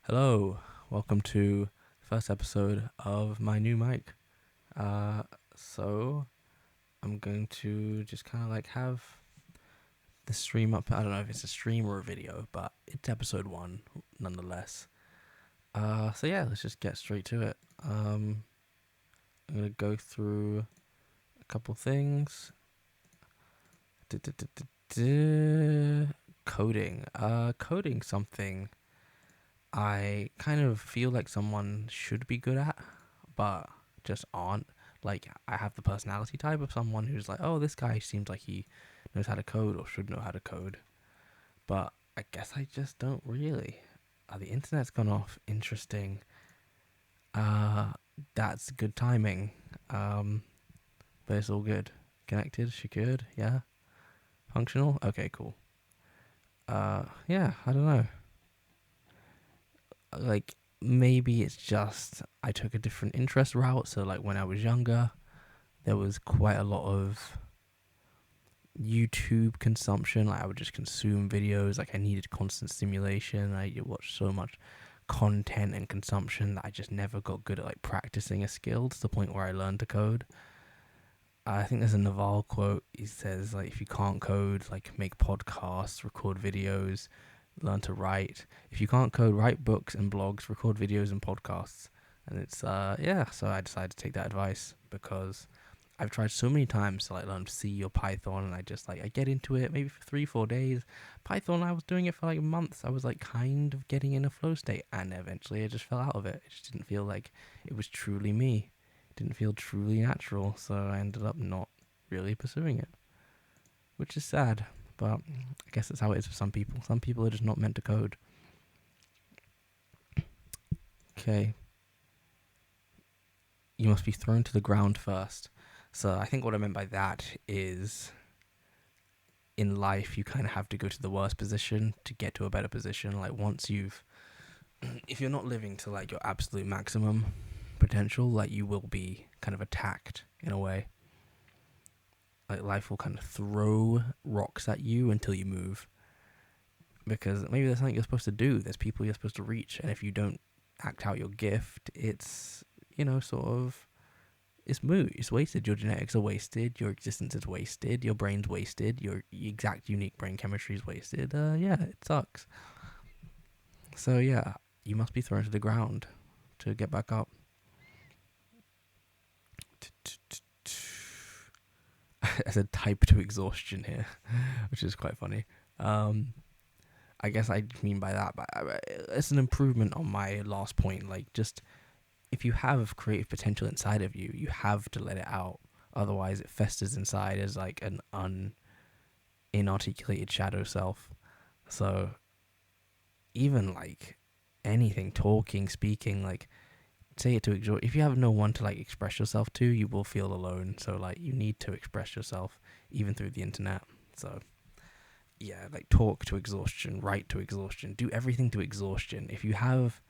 Hello, welcome to the first episode of my new mic. Uh, so I'm going to just kind of like have the stream up. I don't know if it's a stream or a video, but it's episode one nonetheless. So yeah, let's just get straight to it. I'm gonna go through a couple things. Coding. Coding something I kind of feel like someone should be good at, but just aren't. Like, I have the personality type of someone who's like, oh, this guy seems like he knows how to code or should know how to code. But I guess I just don't really. The internet's gone off. Interesting. That's good timing. But it's all good. Connected, secured, yeah. Functional? Okay, cool. Yeah, I don't know. Like, maybe it's just I took a different interest route. So, like, when I was younger, there was quite a lot of YouTube consumption. Like, I would just consume videos. Like, I needed constant stimulation. I watched so much content and consumption that I just never got good at like practicing a skill to the point where I learned to code. I think there's a Naval quote. He says like, if you can't code, like make podcasts, record videos, learn to write. If you can't code, write books and blogs, record videos and podcasts. And it's yeah. So I decided to take that advice because I've tried so many times to like learn C or Python, and I get into it maybe for 3-4 days. Python, I was doing it for like months. I was like kind of getting in a flow state, and eventually I just fell out of it. It just didn't feel like it was truly me. It didn't feel truly natural, so I ended up not really pursuing it, which is sad. But I guess that's how it is for some people. Some people are just not meant to code. Okay. You must be thrown to the ground first. So I think what I meant by that is in life you kind of have to go to the worst position to get to a better position. Like once you've if you're not living to like your absolute maximum potential, like you will be kind of attacked in a way. Like life will kind of throw rocks at you until you move, because maybe there's something you're supposed to do, there's people you're supposed to reach, and if you don't act out your gift, it's sort of it's moot. It's wasted. Your genetics are wasted. Your existence is wasted. Your brain's wasted. Your exact unique brain chemistry is wasted. Yeah, it sucks. So yeah, you must be thrown to the ground to get back up. I said type to exhaustion here, which is quite funny. I guess I mean by that, but it's an improvement on my last point. Like, just if you have creative potential inside of you, you have to let it out. Otherwise, it festers inside as like an inarticulated shadow self. So even like anything, talking, speaking, like say it to exhaust. If you have no one to like express yourself to, you will feel alone. So like you need to express yourself even through the internet. So yeah, like talk to exhaustion, write to exhaustion, do everything to exhaustion. If you have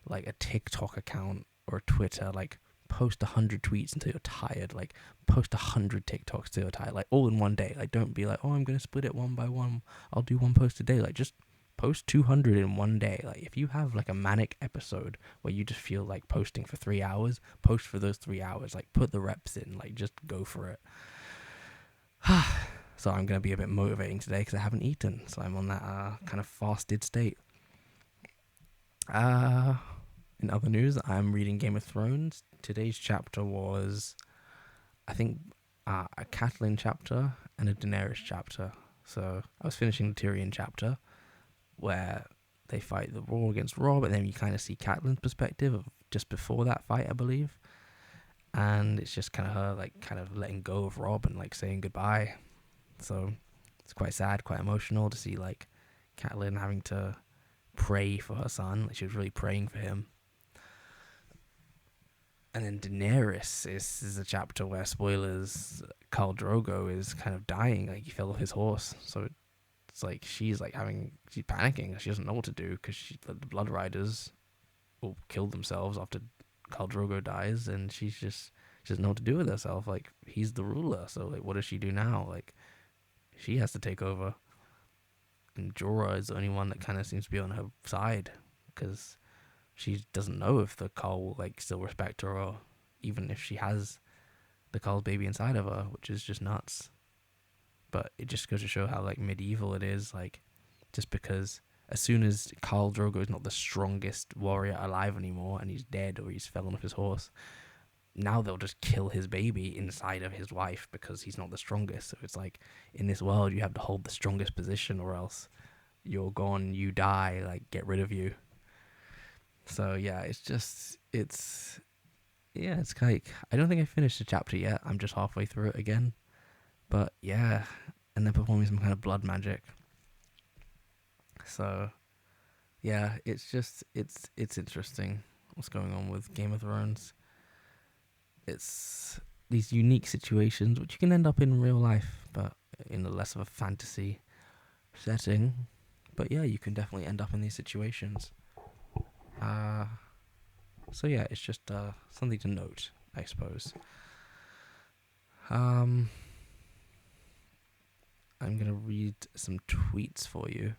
like a TikTok account or Twitter, like post 100 tweets until you're tired, like post 100 TikToks till you're tired, like all in one day. Like don't be like, oh, I'm gonna split it one by one, I'll do one post a day. Like just post 200 in one day. Like if you have like a manic episode where you just feel like posting for 3 hours, post for those 3 hours. Like put the reps in, like just go for it. So I'm gonna be a bit motivating today because I haven't eaten, so I'm on that kind of fasted state. In other news, I'm reading Game of Thrones. Today's chapter was, I think, a Catelyn chapter and a Daenerys chapter. So I was finishing the Tyrion chapter, where they fight the war against Robb, and then you kind of see Catelyn's perspective of just before that fight, I believe. And it's just kind of her, like, kind of letting go of Robb and, like, saying goodbye. So it's quite sad, quite emotional to see, like, Catelyn having to pray for her son. Like, she was really praying for him. And then Daenerys is a chapter where, spoilers, Khal Drogo is kind of dying. Like, he fell off his horse. So it's like she's panicking. She doesn't know what to do because the Blood Riders will kill themselves after Khal Drogo dies, and she doesn't know what to do with herself. Like, he's the ruler, so like, what does she do now? Like, she has to take over. And Jorah is the only one that kind of seems to be on her side, because she doesn't know if the Carl will like still respect her, or even if she has the Carl's baby inside of her, which is just nuts. But it just goes to show how like medieval it is. Like, just because as soon as Khal Drogo is not the strongest warrior alive anymore, and he's dead or he's fallen off his horse, now they'll just kill his baby inside of his wife because he's not the strongest. So it's like, in this world you have to hold the strongest position, or else you're gone, you die, like get rid of you. So yeah, it's like, I don't think I finished the chapter yet. I'm just halfway through it again. But yeah, and they're performing some kind of blood magic. So yeah, it's interesting what's going on with Game of Thrones. It's these unique situations which you can end up in real life, but in a less of a fantasy setting. But yeah, you can definitely end up in these situations. So yeah, it's just something to note, I suppose. I'm gonna read some tweets for you.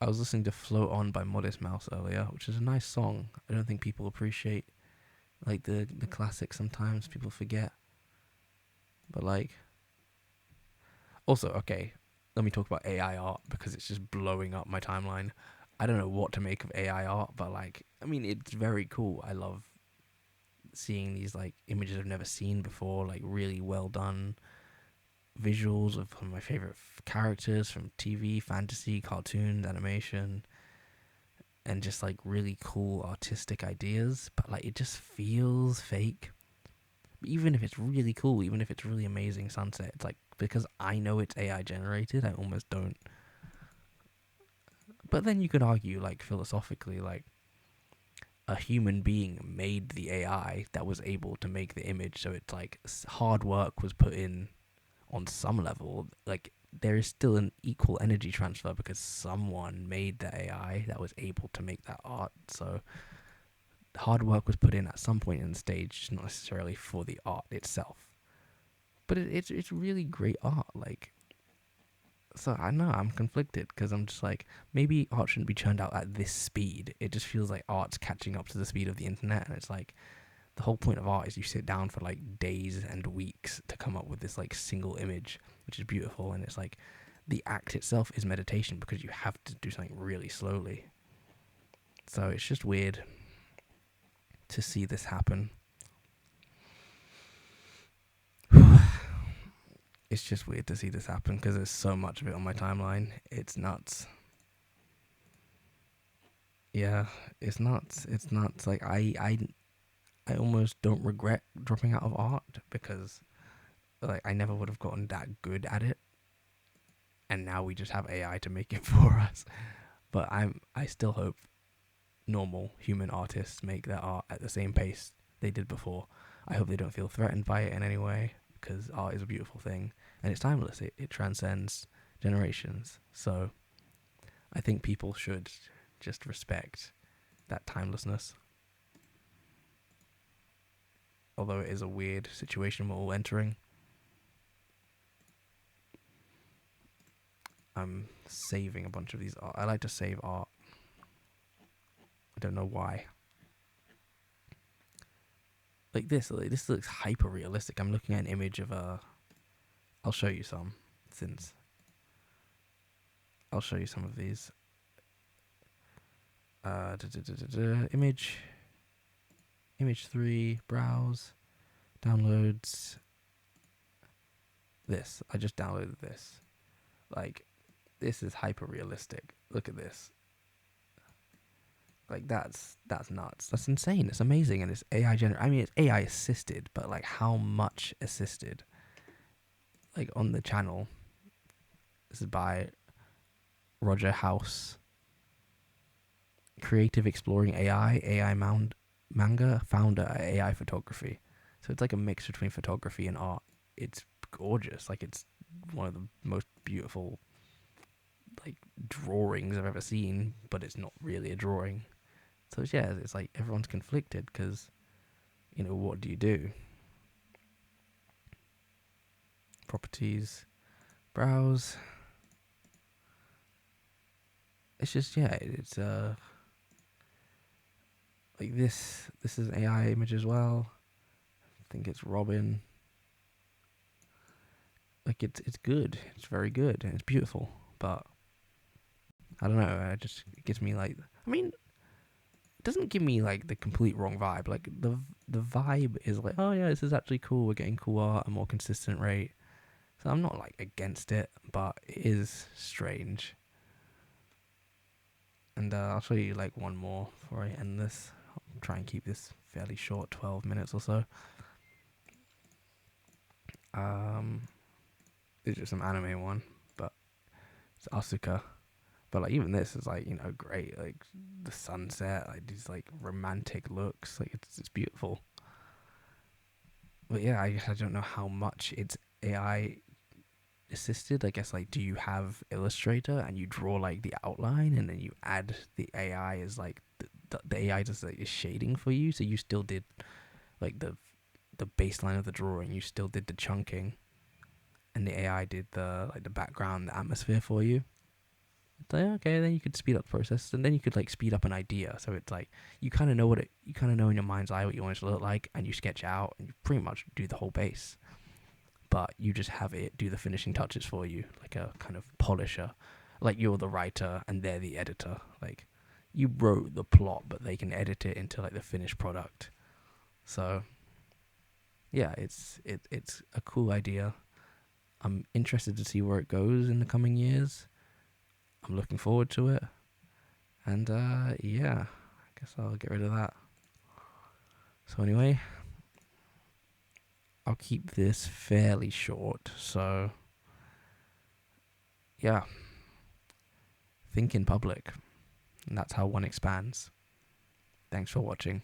I was listening to "Float On" by Modest Mouse earlier, which is a nice song. I don't think people appreciate like the classics. Sometimes people forget, but like, also, okay, let me talk about AI art because it's just blowing up my timeline. I don't know what to make of AI art, but like, I mean, it's very cool. I love seeing these like images I've never seen before, like really well done visuals of my favorite characters from TV, fantasy, cartoons, animation, and just like really cool artistic ideas. But like, it just feels fake. Even if it's really cool, even if it's really amazing sunset, it's like, because I know it's AI generated, I almost don't. But then you could argue, like, philosophically, like, a human being made the AI that was able to make the image, so it's like hard work was put in on some level. Like, there is still an equal energy transfer because someone made the AI that was able to make that art. So hard work was put in at some point in the stage, not necessarily for the art itself. But it's really great art. Like, so I know I'm conflicted because I'm just like, maybe art shouldn't be churned out at this speed. It just feels like art's catching up to the speed of the internet, and it's like, the whole point of art is you sit down for like days and weeks to come up with this like single image, which is beautiful, and it's like, the act itself is meditation because you have to do something really slowly. So it's just weird to see this happen. It's just weird to see this happen because there's so much of it on my timeline. It's nuts. Yeah, it's nuts. It's nuts. Like, I almost don't regret dropping out of art because like I never would have gotten that good at it, and now we just have AI to make it for us. But I still hope normal human artists make their art at the same pace they did before. I hope they don't feel threatened by it in any way, because art is a beautiful thing and it's timeless. It transcends generations. So I think people should just respect that timelessness. Although it is a weird situation we're all entering. I'm saving a bunch of these art. I like to save art. I don't know why. Like this looks hyper realistic. I'm looking at an image of a. I'll show you some, since I'll show you some of these. Image 3, browse, downloads. This, I just downloaded this. Like, this is hyper realistic. Look at this. Like, that's nuts. That's insane. It's amazing, and it's AI generated. I mean, it's AI assisted, but like, how much assisted? Like, on the channel, this is by Roger House. Creative Exploring AI manga founder at AI Photography. So it's like a mix between photography and art. It's gorgeous. Like, it's one of the most beautiful like drawings I've ever seen, but it's not really a drawing. So yeah, it's like everyone's conflicted because, what do you do? Properties, browse. it's just, yeah, it's like this is an AI image as well. I think it's Robin. Like it's good. It's very good and it's beautiful. But I don't know. It gives me like. I mean, it doesn't give me like the complete wrong vibe. Like the vibe is like, oh yeah, this is actually cool. We're getting cool art, a more consistent rate. So I'm not like against it, but it is strange. And I'll show you like one more before I end this. I'll try and keep this fairly short, 12 minutes or so. Um, it's just some anime one, but it's Asuka. But like even this is like, great. Like the sunset, like these like romantic looks. Like it's beautiful. But yeah, I guess I don't know how much it's AI assisted. I guess like, do you have Illustrator and you draw like the outline and then you add the AI as like the AI does like the shading for you, so you still did like the baseline of the drawing, you still did the chunking, and the AI did the like the background, the atmosphere for you. It's like, okay, then you could speed up the process, and then you could like speed up an idea. So it's like you kind of know in your mind's eye what you want it to look like, and you sketch out, and you pretty much do the whole base. But you just have it do the finishing touches for you, like a kind of polisher. Like you're the writer and they're the editor. Like you wrote the plot, but they can edit it into like the finished product. So yeah, it's a cool idea. I'm interested to see where it goes in the coming years. I'm looking forward to it. And yeah, I guess I'll get rid of that. So anyway, I'll keep this fairly short. So yeah, think in public. And that's how one expands. Thanks for watching.